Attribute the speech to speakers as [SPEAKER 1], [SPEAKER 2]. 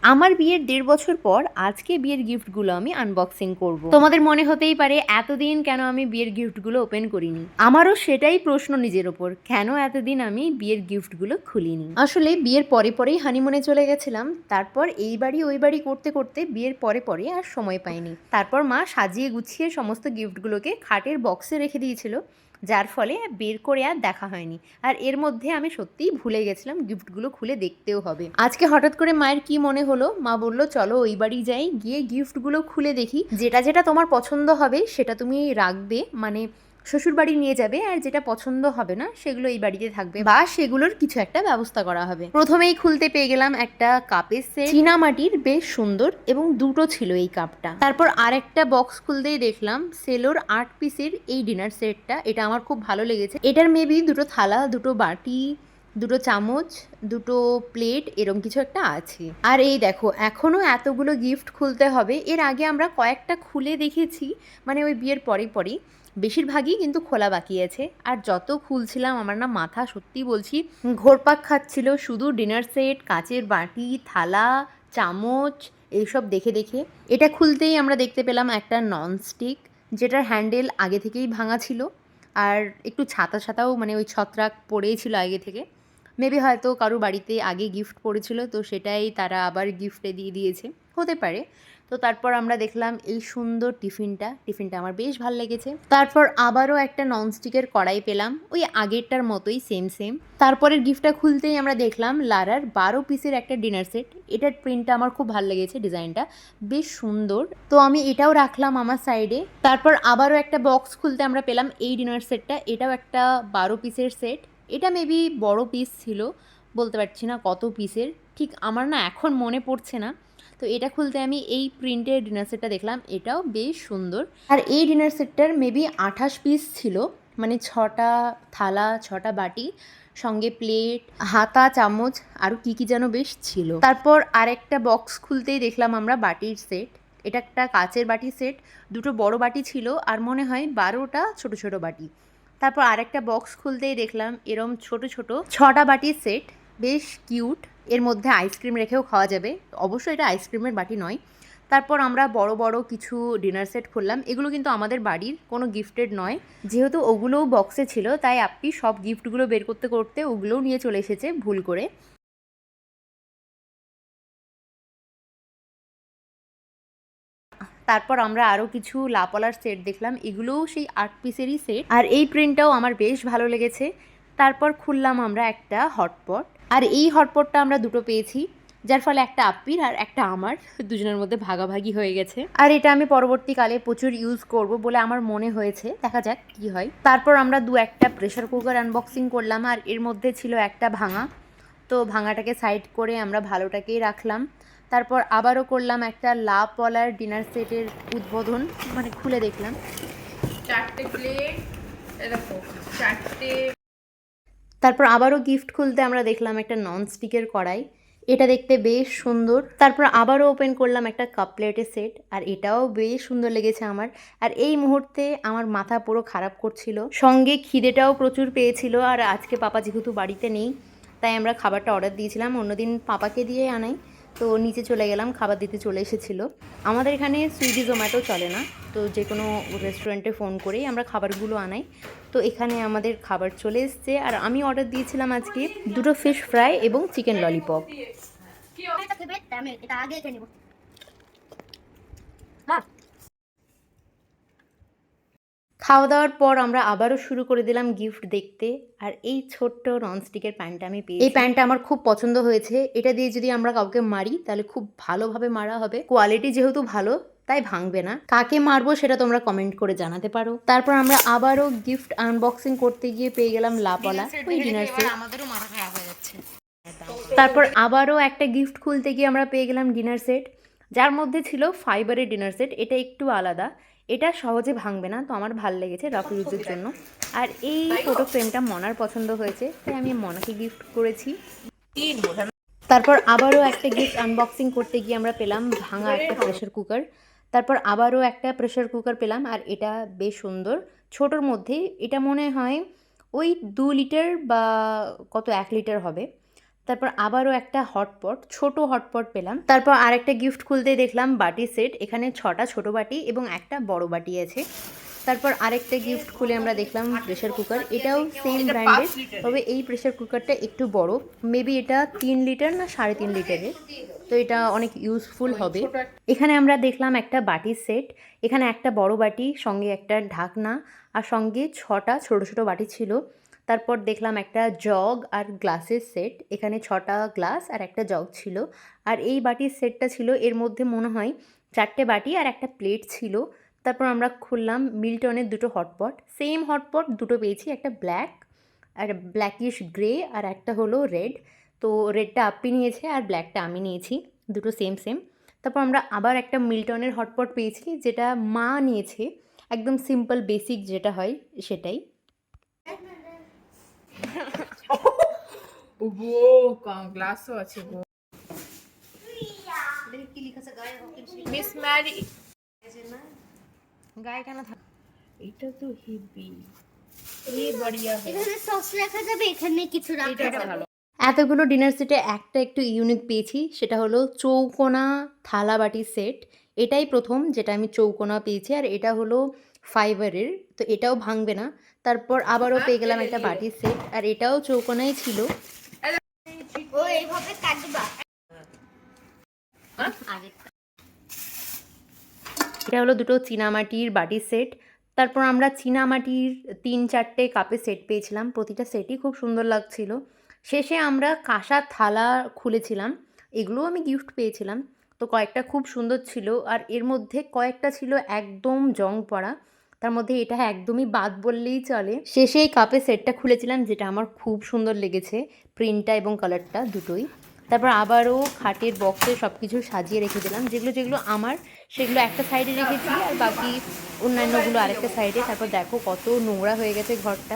[SPEAKER 1] আমার বিয়ের ১.৫ বছর পর আজকে বিয়ের গিফটগুলো আমি আনবক্সিং করব। তোমাদের মনে হতেই পারে এতদিন কেন আমি বিয়ের গিফটগুলো ওপেন করিনি। আমারও সেটাই প্রশ্ন নিজের ওপর, কেন এতদিন আমি বিয়ের গিফটগুলো খুলিনি। আসলে বিয়ের পরে পরেই হানিমুনে চলে গেছিলাম, তারপর এই বাড়ি ওই বাড়ি করতে করতে বিয়ের পরে পরে আর সময় পাইনি। তারপর মা সাজিয়ে গুছিয়ে সমস্ত গিফটগুলোকে খাটের বক্সে রেখে দিয়েছিল, যার ফলে বের করে আর দেখা হয়নি। আর এর মধ্যে আমি সত্যিই ভুলে গেছিলাম গিফটগুলো খুলে দেখতেও হবে। আজকে হঠাৎ করে মায়ের কি মনে হলো, মা বললো চলো ওই বাড়ি যাই, গিয়ে গিফটগুলো খুলে দেখি, যেটা যেটা তোমার পছন্দ হবে সেটা তুমি রাখবে, মানে শ্বশুর বাড়ি নিয়ে যাবে, আর যেটা পছন্দ হবে না সেগুলো এই বাড়িতে থাকবে, বা সেগুলোর কিছু একটা ব্যবস্থা করা হবে। প্রথমেই খুলতে পেয়ে গেলাম একটা কাপের সেট, চীনামাটির, বেশ সুন্দর, এবং দুটো ছিল এই কাপটা। তারপর আরেকটা বক্স খুলতেই দেখলাম সেলোর ৮ পিসের এই ডিনার সেটটা। এটা আমার খুব ভালো লেগেছে। এটার মেবি দুটো থালা, দুটো বাটি, দুটো চামচ, দুটো প্লেট, এরম কিছু একটা আছে। আর এই দেখো এখনো এতগুলো গিফট খুলতে হবে। এর আগে আমরা কয়েকটা খুলে দেখেছি, মানে ওই বিয়ের পরে পরেই, বেশিরভাগই কিন্তু খোলা বাকি আছে। আর যত খুলছিলাম আমার না মাথা, সত্যি বলছি, ঘোরপাক খাচ্ছিল শুধু ডিনার সেট, কাচের বাটি, থালা, চামচ, এইসব দেখে দেখে। এটা খুলতেই আমরা দেখতে পেলাম একটা ননস্টিক, যেটার হ্যান্ডেল আগে থেকেই ভাঙা ছিল, আর একটু ছাতা ছাতাও, মানে ওই ছত্রাক পড়েই ছিল আগে থেকে। মেবি হয়তো কারো বাড়িতে আগে গিফট পড়েছিল, তো সেটাই তারা আবার গিফটে দিয়ে দিয়েছে, হতে পারে। তো তারপর আমরা দেখলাম এই সুন্দর টিফিনটা আমার বেশ ভালো লেগেছে। তারপর আবারও একটা ননস্টিকের কড়াই পেলাম, ওই আগেরটার মতোই সেম সেম। তারপরের গিফটটা খুলতেই আমরা দেখলাম লারার ১২ পিসের একটা ডিনার সেট। এটার প্রিন্টটা আমার খুব ভালো লেগেছে, ডিজাইনটা বেশ সুন্দর, তো আমি এটাও রাখলাম আমার সাইডে। তারপর আবারও একটা বক্স খুলতে আমরা পেলাম এই ডিনার সেটটা। এটাও একটা ১২ পিসের সেট। এটা মেবি বড় পিস ছিল, বলতে পারছি না কত পিসের, ঠিক আমার না এখন মনে পড়ছে না। তো এটা খুলতে আমি এই প্রিন্টের ডিনার সেটটা দেখলাম, এটাও বেশ সুন্দর। আর এই ডিনার সেটটার মেবি ২৮ পিস ছিল, মানে ৬টা থালা, ৬টা বাটি, সঙ্গে প্লেট, হাতা, চামচ, আরও কী কী যেন বেশ ছিল। তারপর আরেকটা বক্স খুলতেই দেখলাম আমরা বাটির সেট। এটা একটা কাচের বাটির সেট, দুটো বড় বাটি ছিল, আর মনে হয় ১২টা ছোট ছোট বাটি। তারপর আরেকটা বক্স খুলতেই দেখলাম এরম ছোট ছোট ৬টা বাটির সেট, বেশ কিউট। এর মধ্যে আইসক্রিম রেখেও খাওয়া যাবে, অবশ্যই এটা আইসক্রিমের বাটি নয়। তারপর আমরা বড় বড় কিছু ডিনার সেট খুললাম, এগুলো কিন্তু আমাদের বাড়ির কোনো গিফটেড নয়, যেহেতু ওগুলোও বক্সে ছিল, তাই আপনি সব গিফটগুলো বের করতে করতে ওগুলোও নিয়ে চলে এসেছে ভুল করে। তারপর আমরা আরও কিছু লাপলার সেট দেখলাম, এগুলোও সেই ৮ পিসেরই সেট, আর এই প্রিন্টটাও আমার বেশ ভালো লেগেছে। তারপর খুললাম আমরা একটা হটপট, আর এই হটপটটা আমরা দুটো পেয়েছি, যার ফলে একটা আপ্পির আর একটা আমার, দুজনের মধ্যে ভাগাভাগি হয়ে গেছে। আর এটা আমি পরবর্তীকালে প্রচুর ইউজ করব বলে আমার মনে হয়েছে, দেখা যাক কি হয়। তারপর আমরা একটা প্রেশার কুকার আনবক্সিং করলাম, আর এর মধ্যে ছিল একটা ভাঙা, তো ভাঙাটাকে সাইড করে আমরা ভালোটাকেই রাখলাম। তারপর আবারও করলাম একটা লাপলার ডিনার সেটের উদ্বোধন, মানে খুলে দেখলাম 4টে প্লেট, দেখো 4টে। তারপর আবারও গিফট খুলতে আমরা দেখলাম একটা ননস্টিকের কড়াই, এটা দেখতে বেশ সুন্দর। তারপর আবারও ওপেন করলাম একটা কাপ প্লেটের সেট, আর এটাও বেশ সুন্দর লেগেছে আমার। আর এই মুহূর্তে আমার মাথা পুরো খারাপ করছিল, সঙ্গে খিদেটাও প্রচুর পেয়েছিল। আর আজকে পাপা যেহেতু বাড়িতে নেই, তাই আমরা খাবারটা অর্ডার দিয়েছিলাম, অন্যদিন পাপাকে দিয়ে আনাই, তো নিচে চলে গেলাম, খাবার দিতে চলে এসেছিলো। আমাদের এখানে সুইগি জোম্যাটো চলে না, তো যে কোনো রেস্টুরেন্টে ফোন করেই আমরা খাবারগুলো আনাই। তো এখানে আমাদের খাবার চলে এসছে, আর আমি অর্ডার দিয়েছিলাম আজকে দুটো ফিশ ফ্রাই এবং চিকেন ললিপপ। খাওয়া দাওয়ার পর আমরা আবারও শুরু করে দিলাম গিফট দেখতে। আর এই ছোট্ট ননস্টিকের প্যানটা আমি পেয়েছি, এই প্যানটা আমার খুব পছন্দ হয়েছে। এটা দিয়ে যদি আমরা কাউকে মারি তাহলে খুব ভালোভাবে মারা হবে, কোয়ালিটি যেহেতু ভালো তাই ভাঙবে না। কাকে মারবো সেটা তোমরা কমেন্ট করে জানাতে পারো। তারপর আমরা আবারও গিফট আনবক্সিং করতে গিয়ে পেয়ে গেলাম লাপলা, ওই ডিনার সেট। আমাদেরও মাথা খারাপ হয়ে যাচ্ছে। তারপর আবারও একটা গিফট খুলতে গিয়ে আমরা পেয়ে গেলাম ডিনার সেট, যার মধ্যে ছিল ফাইবারের ডিনার সেট। এটা একটু আলাদা, এটা সহজে ভাঙবে না, তো আমার ভালো লেগেছে রাফ ইউজের জন্য। আর এই ফটো ফ্রেমটা মনার পছন্দ হয়েছে, তাই আমি মনাকে গিফট করেছি। তারপর আবারও একটা গিফট আনবক্সিং করতে গিয়ে আমরা পেলাম ভাঙা একটা প্রেশার কুকার। তারপর আবারও একটা প্রেশার কুকার পেলাম, আর এটা বেশ সুন্দর, ছোটোর মধ্যে। এটা মনে হয় ওই 2 লিটার বা কত 1 লিটার হবে। তারপর আবারও একটা হটপট, ছোট হটপট পেলাম। তারপর আরেকটা গিফট খুলতেই দেখলাম বাটি সেট। এখানে 6টা ছোট বাটি এবং একটা বড় বাটি আছে। তারপর আরেকটা গিফট খুলে আমরা দেখলাম প্রেশার কুকার। এটাও সেম ব্র্যান্ডের, তবে এই প্রেশার কুকারটা একটু বড়, মেবি এটা 3 লিটার না 3.5 লিটারের, তো এটা অনেক ইউজফুল হবে। এখানে আমরা দেখলাম একটা বাটির সেট। এখানে একটা বড় বাটি, সঙ্গে একটা ঢাকনা, আর সঙ্গে 6টা ছোট ছোট বাটি ছিল। তারপর দেখলাম একটা জগ আর গ্লাসের সেট। এখানে 6টা গ্লাস আর একটা জগ ছিল। আর এই বাটির সেটটা ছিল, এর মধ্যে মনে হয় 4টে বাটি আর একটা প্লেট ছিল। তারপর আমরা খুললাম মিল্টনের 2টো হটপট। সেম হটপট 2টো পেয়েছি, একটা ব্ল্যাক আর ব্ল্যাকিশ গ্রে, আর একটা হলো রেড। তো রেডটা আপনি নিয়েছে আর ব্ল্যাকটা আমি নিয়েছি, দুটো সেম সেম। তারপর আমরা আবার একটা মিল্টনের হটপট পেয়েছি, যেটা মা নিয়েছে, একদম সিম্পল বেসিক যেটা হয় সেটাই।
[SPEAKER 2] গ্লাসও আছে গো। মিস ম্যারি
[SPEAKER 1] গায়ে কেন থাকে?
[SPEAKER 2] এটা তো হেভি, এই বড়িয়া
[SPEAKER 3] এখানে সস রাখা যাবে, এখানে কিছু রাখা যাবে।
[SPEAKER 2] ভালো।
[SPEAKER 1] এতগুলো ডিনার সেটে একটা একটু ইউনিক পেয়েছি, সেটা হলো চৌকোনা থালা বাটি সেট। এটাই প্রথম যেটা আমি চৌকোনা পেয়েছি, আর এটা হলো ফাইবারের, তো এটাও ভাঙবে না। তারপর আবারও পেয়ে গেলাম একটা বাটির সেট, আর এটাও চৌকোনাই ছিল।
[SPEAKER 3] ও এইভাবে কাটবা।
[SPEAKER 1] এটা হলো দুটো চীনামাটির বাটির সেট। তারপর আমরা চীনামাটির 3-4টে কাপের সেট পেয়েছিলাম, প্রতিটা সেটই খুব সুন্দর লাগছিল। শেষে আমরা কাঁসার থালা খুলেছিলাম, এগুলোও আমি গিফট পেয়েছিলাম। তো কয়েকটা খুব সুন্দর ছিল, আর এর মধ্যে কয়েকটা ছিল একদম জং পড়া, তার মধ্যে এটা একদমই বাদ বললেই চলে। শেষে এই কাপের সেটটা খুলেছিলাম, যেটা আমার খুব সুন্দর লেগেছে, প্রিন্টটা এবং কালারটা দুটোই। তারপর আবারও খাটের বক্সে সব কিছু সাজিয়ে রেখে দিলাম, যেগুলো যেগুলো আমার সেগুলো একটা সাইডে রেখেছি, আর বাকি অন্যান্যগুলো আরেকটা সাইডে। তারপর দেখো কত নোংরা হয়ে গেছে ঘরটা।